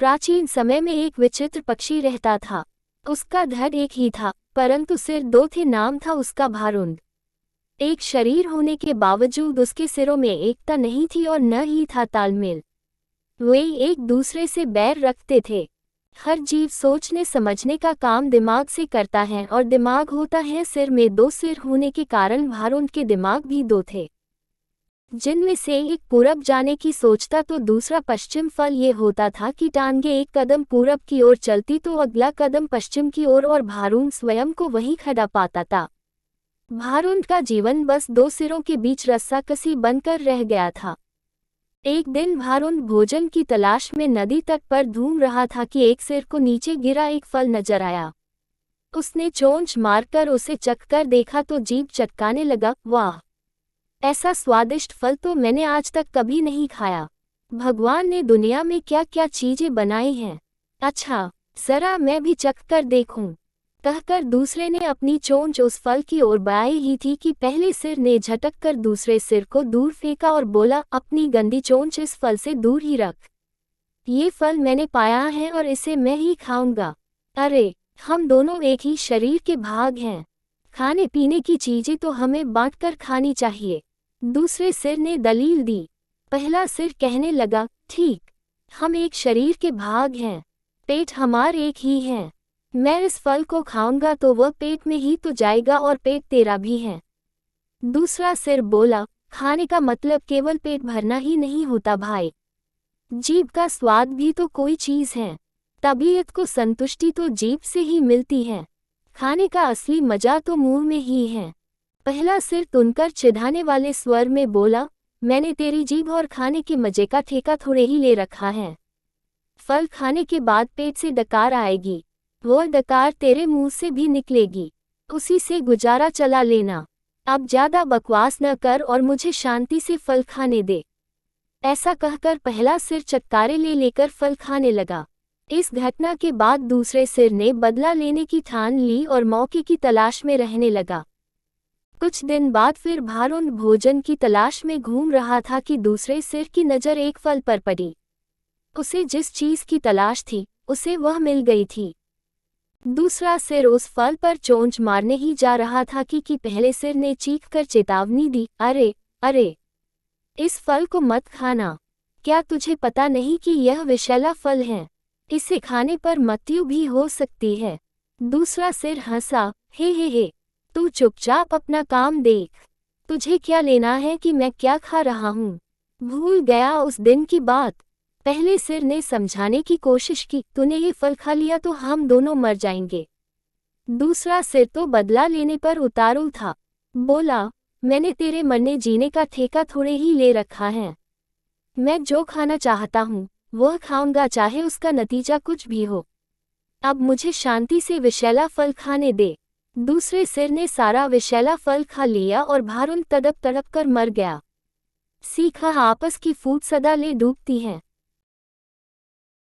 प्राचीन समय में एक विचित्र पक्षी रहता था। उसका धड़ एक ही था, परंतु सिर दो थे। नाम था उसका भारुंड। एक शरीर होने के बावजूद उसके सिरों में एकता नहीं थी और न ही था तालमेल। वे एक दूसरे से बैर रखते थे। हर जीव सोचने समझने का काम दिमाग से करता है और दिमाग होता है सिर में। दो सिर होने के कारण भारुंड के दिमाग भी दो थे, जिनमें से एक पूरब जाने की सोचता तो दूसरा पश्चिम। फल ये होता था कि टांगे एक कदम पूरब की ओर चलती तो अगला कदम पश्चिम की ओर, और भारुंड स्वयं को वहीं खड़ा पाता था। भारुंड का जीवन बस दो सिरों के बीच रस्साकसी बनकर रह गया था। एक दिन भारुंड भोजन की तलाश में नदी तट पर घूम रहा था कि एक सिर को नीचे गिरा एक फल नजर आया। उसने चोंच मारकर उसे चखकर देखा तो जीभ चटकाने लगा। वाह, ऐसा स्वादिष्ट फल तो मैंने आज तक कभी नहीं खाया। भगवान ने दुनिया में क्या क्या चीजें बनाई हैं। अच्छा, जरा मैं भी चखकर देखूं। कहकर दूसरे ने अपनी चोंच उस फल की ओर बढ़ाई ही थी कि पहले सिर ने झटक कर दूसरे सिर को दूर फेंका और बोला, अपनी गंदी चोंच इस फल से दूर ही रख। ये फल मैंने पाया है और इसे मैं ही खाऊंगा। अरे, हम दोनों एक ही शरीर के भाग हैं। खाने पीने की चीजें तो हमें बांटकर खानी चाहिए। दूसरे सिर ने दलील दी। पहला सिर कहने लगा, ठीक, हम एक शरीर के भाग हैं। पेट हमारे एक ही है। मैं इस फल को खाऊंगा तो वह पेट में ही तो जाएगा और पेट तेरा भी है। दूसरा सिर बोला, खाने का मतलब केवल पेट भरना ही नहीं होता भाई। जीभ का स्वाद भी तो कोई चीज है। तबीयत को संतुष्टि तो जीभ से ही मिलती है। खाने का असली मजा तो मुंह में ही है। पहला सिर तुनकर चिढ़ाने वाले स्वर में बोला, मैंने तेरी जीभ और खाने के मजे का ठेका थोड़े ही ले रखा है। फल खाने के बाद पेट से डकार आएगी, वो डकार तेरे मुंह से भी निकलेगी। उसी से गुजारा चला लेना। अब ज्यादा बकवास न कर और मुझे शांति से फल खाने दे। ऐसा कहकर पहला सिर चटकारे ले लेकर फल खाने लगा। इस घटना के बाद दूसरे सिर ने बदला लेने की ठान ली और मौके की तलाश में रहने लगा। कुछ दिन बाद फिर भारुंड भोजन की तलाश में घूम रहा था कि दूसरे सिर की नज़र एक फल पर पड़ी। उसे जिस चीज की तलाश थी उसे वह मिल गई थी। दूसरा सिर उस फल पर चोंच मारने ही जा रहा था कि पहले सिर ने चीखकर चेतावनी दी, अरे अरे, इस फल को मत खाना। क्या तुझे पता नहीं कि यह विषैला फल है? इसे खाने पर मृत्यु भी हो सकती है। दूसरा सिर हंसा, हे, तू चुपचाप अपना काम देख। तुझे क्या लेना है कि मैं क्या खा रहा हूँ? भूल गया उस दिन की बात। पहले सिर ने समझाने की कोशिश की, तूने ये फल खा लिया तो हम दोनों मर जाएंगे। दूसरा सिर तो बदला लेने पर उतारू था। बोला, मैंने तेरे मरने जीने का ठेका थोड़े ही ले रखा है। मैं जो खाना चाहता हूँ वह खाऊंगा, चाहे उसका नतीजा कुछ भी हो। अब मुझे शांति से विषैला फल खाने दे। दूसरे सिर ने सारा विषैला फल खा लिया और भारुंड तड़प तड़प कर मर गया। सीखा, आपस की फूट सदा ले डूबती है।